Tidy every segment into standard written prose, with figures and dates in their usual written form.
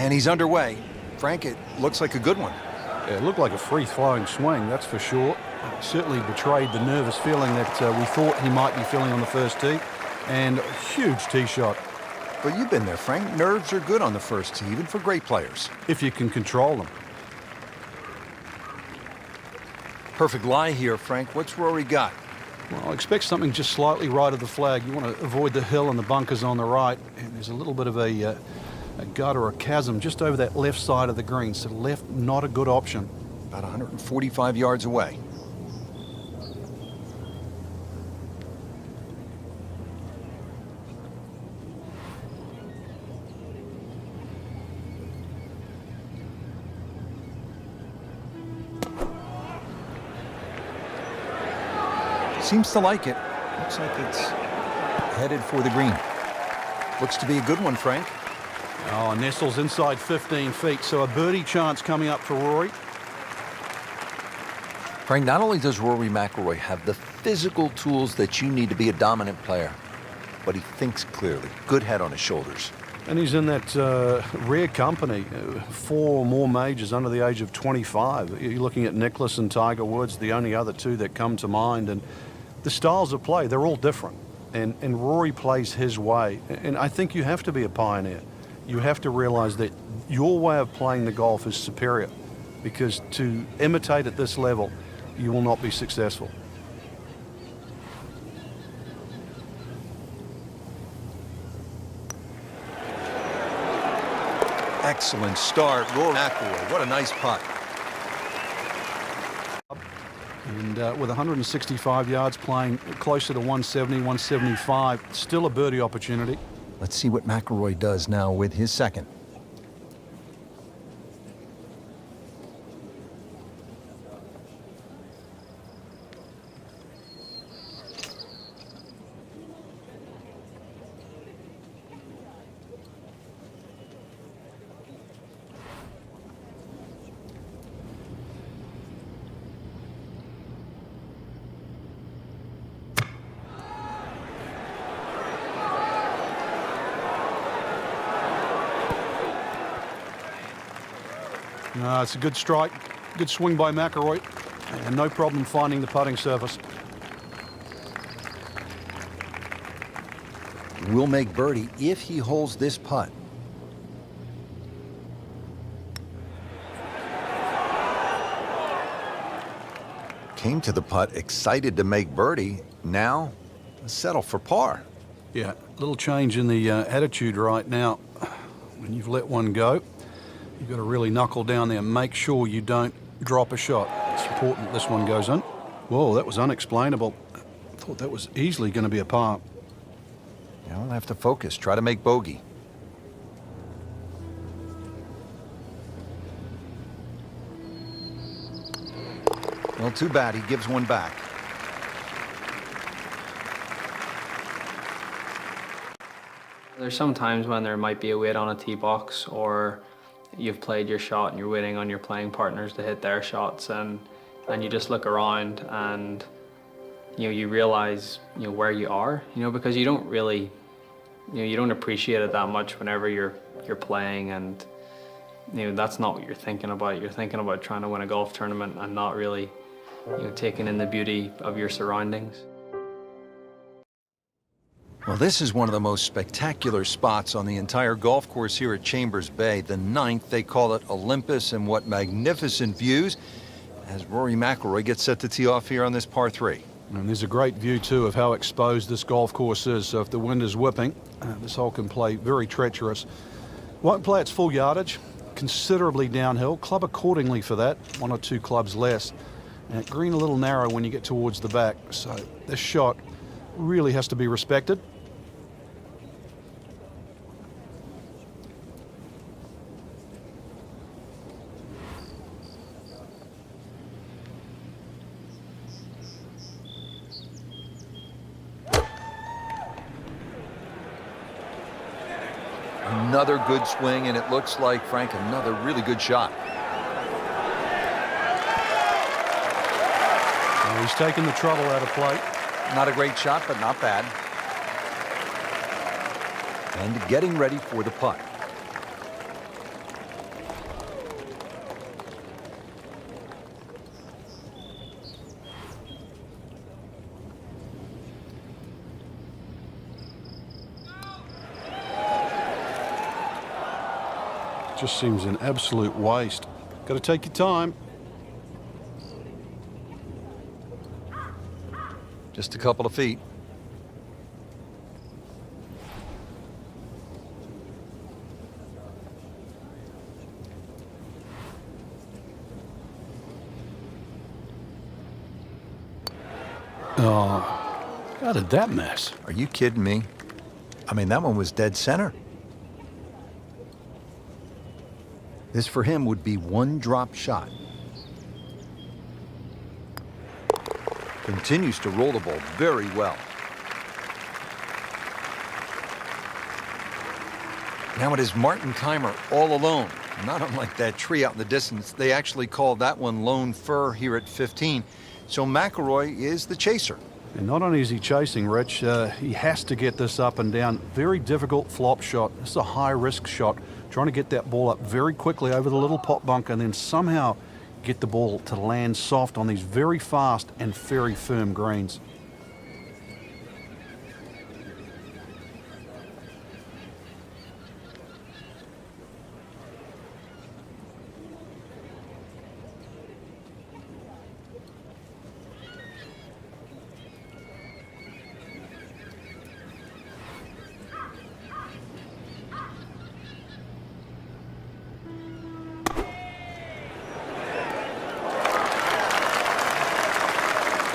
And he's underway. Frank, it looks like a good one. Yeah, it looked like a free-flowing swing, that's for sure. It certainly betrayed the nervous feeling that we thought he might be feeling on the first tee. And a huge tee shot. But you've been there, Frank. Nerves are good on the first tee, even for great players. If you can control them. Perfect lie here, Frank. What's Rory got? Well, expect something just slightly right of the flag. You want to avoid the hill and the bunkers on the right. And there's a little bit of a gut or a chasm just over that left side of the green. So left, not a good option. About 145 yards away. Seems to like it. Looks like it's headed for the green. Looks to be a good one, Frank. Oh, nestles inside 15 feet, so a birdie chance coming up for Rory. Frank, not only does Rory McIlroy have the physical tools that you need to be a dominant player, but he thinks clearly. Good head on his shoulders. And he's in that rare company, 4 more majors under the age of 25. You're looking at Nicklaus and Tiger Woods, the only other 2 that come to mind. And the styles of play, they're all different. And Rory plays his way. And I think you have to be a pioneer. You have to realize that your way of playing the golf is superior, because to imitate at this level, you will not be successful. Excellent start. Rory McIlroy, what a nice putt. And with 165 yards, playing closer to 170, 175, still a birdie opportunity. Let's see what McIlroy does now with his second. It's a good strike, good swing by McIlroy, and no problem finding the putting surface. Will make birdie if he holds this putt. Came to the putt excited to make birdie. Now settle for par. Yeah, a little change in the attitude right now. When you've let one go, you've got to really knuckle down there and make sure you don't drop a shot. It's important this one goes in. Whoa, that was unexplainable. I thought that was easily going to be a par. You don't have to focus. Try to make bogey. Well, too bad. He gives one back. There's some times when there might be a wait on a tee box, or you've played your shot and you're waiting on your playing partners to hit their shots, and you just look around and you realize where you are, because you don't really you don't appreciate it that much whenever you're playing, and that's not what you're thinking about. You're thinking about trying to win a golf tournament and not really taking in the beauty of your surroundings. Well, this is one of the most spectacular spots on the entire golf course here at Chambers Bay. The 9th, they call it Olympus, and what magnificent views as Rory McIlroy gets set to tee off here on this par 3. And there's a great view, too, of how exposed this golf course is. So if the wind is whipping, this hole can play very treacherous. Won't play its full yardage, considerably downhill. Club accordingly for that, 1 or 2 clubs less. And green a little narrow when you get towards the back. So this shot really has to be respected. Another good swing, and it looks like, Frank, another really good shot. Well, he's taking the trouble out of play. Not a great shot, but not bad. And getting ready for the putt. Just seems an absolute waste. Got to take your time. Just a couple of feet. Oh, how did that miss? Are you kidding me? I mean, that one was dead center. This for him would be one drop shot. Continues to roll the ball very well. Now it is Martin Keimer all alone. Not unlike that tree out in the distance. They actually called that one Lone Fir here at 15. So McIlroy is the chaser. And not only is he chasing, Rich, he has to get this up and down. Very difficult flop shot. This is a high-risk shot. Trying to get that ball up very quickly over the little pot bunker and then somehow get the ball to land soft on these very fast and very firm greens.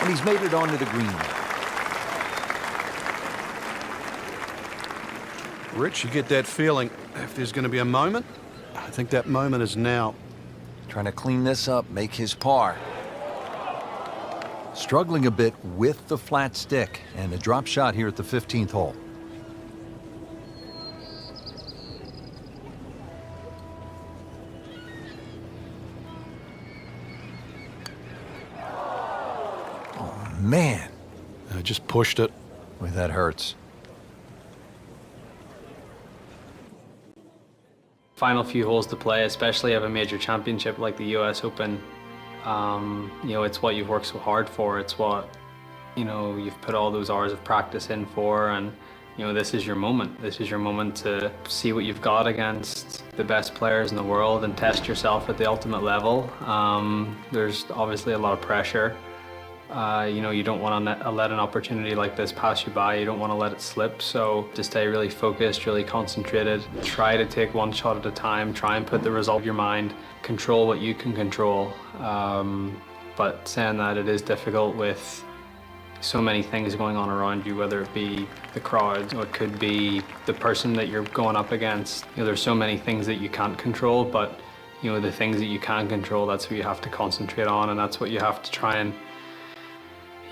And he's made it onto the green. Rich, you get that feeling if there's going to be a moment, I think that moment is now. Trying to clean this up, make his par. Struggling a bit with the flat stick and a drop shot here at the 15th hole. Man, I just pushed it. boy, that hurts. Final few holes to play, especially of a major championship like the US Open. You know, it's what you've worked so hard for. It's what, you know, you've put all those hours of practice in for, and you know, this is your moment. This is your moment to see what you've got against the best players in the world and test yourself at the ultimate level. There's obviously a lot of pressure. You know, you don't want to let an opportunity like this pass you by. You don't want to let it slip. So to stay really focused, really concentrated, try to take one shot at a time, try and put the result of your mind, control what you can control. But saying that, it is difficult with so many things going on around you, whether it be the crowds or it could be the person that you're going up against. You know, there's so many things that you can't control, but you know, the things that you can control, that's what you have to concentrate on, and that's what you have to try and,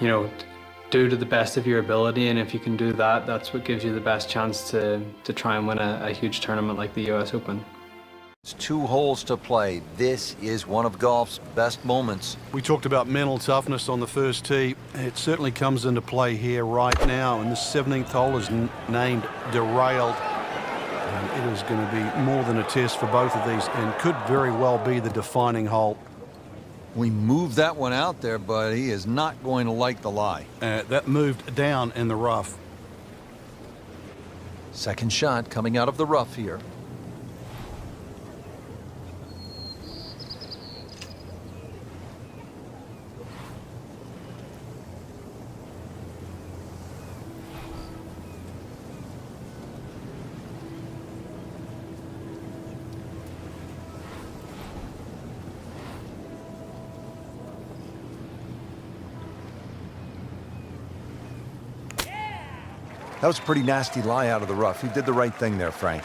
you know, do to the best of your ability. And if you can do that, that's what gives you the best chance to try and win a huge tournament like the US Open. It's 2 holes to play. This is one of golf's best moments. We talked about mental toughness on the first tee. It certainly comes into play here right now, and the 17th hole is named Derailed. And it is going to be more than a test for both of these and could very well be the defining hole. We moved that one out there, but he is not going to like the lie. That moved down in the rough. Second shot coming out of the rough here. That was a pretty nasty lie out of the rough. He did the right thing there, Frank.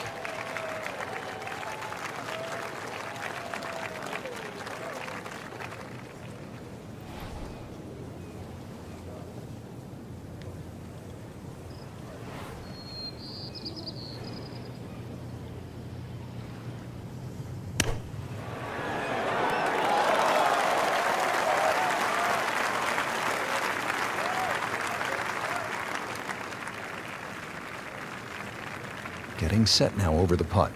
Getting set now over the putt.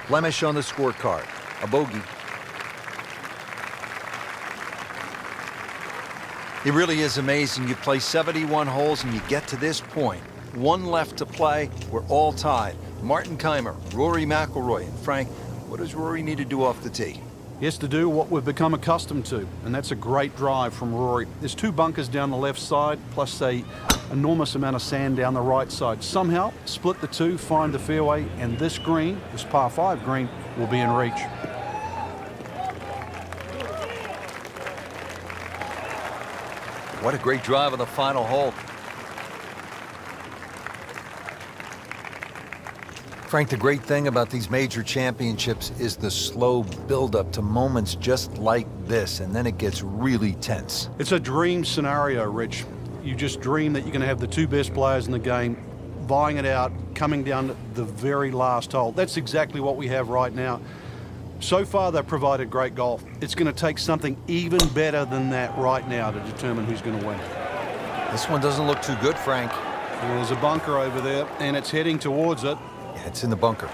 Blemish on the scorecard. A bogey. It really is amazing. You play 71 holes and you get to this point. One left to play. We're all tied. Martin Kaymer, Rory McIlroy, and Frank, what does Rory need to do off the tee? He has to do what we've become accustomed to, and that's a great drive from Rory. There's 2 bunkers down the left side, plus a enormous amount of sand down the right side. Somehow, split the 2, find the fairway, and this green, this par 5 green, will be in reach. What a great drive on the final hole. Frank, the great thing about these major championships is the slow build-up to moments just like this, and then it gets really tense. It's a dream scenario, Rich. You just dream that you're going to have the 2 best players in the game vying it out, coming down to the very last hole. That's exactly what we have right now. So far, they've provided great golf. It's going to take something even better than that right now to determine who's going to win. This one doesn't look too good, Frank. There's a bunker over there, and it's heading towards it. Yeah, it's in the bunker.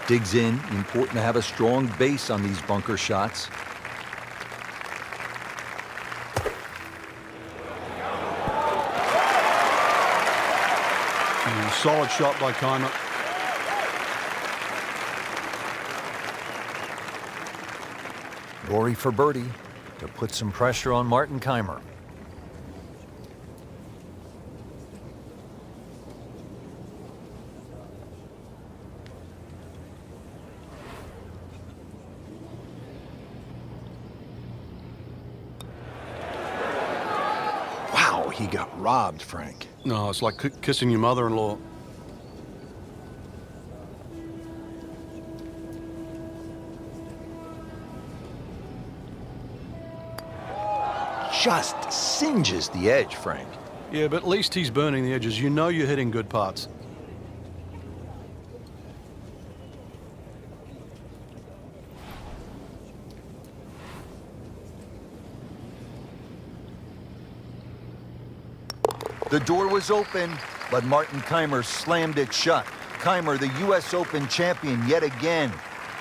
Digs in. Important to have a strong base on these bunker shots. Solid shot by Kaymer. Rory for birdie to put some pressure on Martin Kaymer. Wow, he got robbed, Frank. No, it's like kissing your mother-in-law. Just singes the edge, Frank. Yeah, but at least he's burning the edges. You know you're hitting good putts. The door was open, but Martin Kaymer slammed it shut. Kaymer, the U.S. Open champion yet again.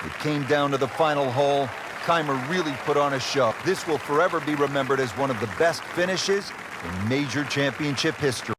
It came down to the final hole. Kaymer really put on a show. This will forever be remembered as one of the best finishes in major championship history.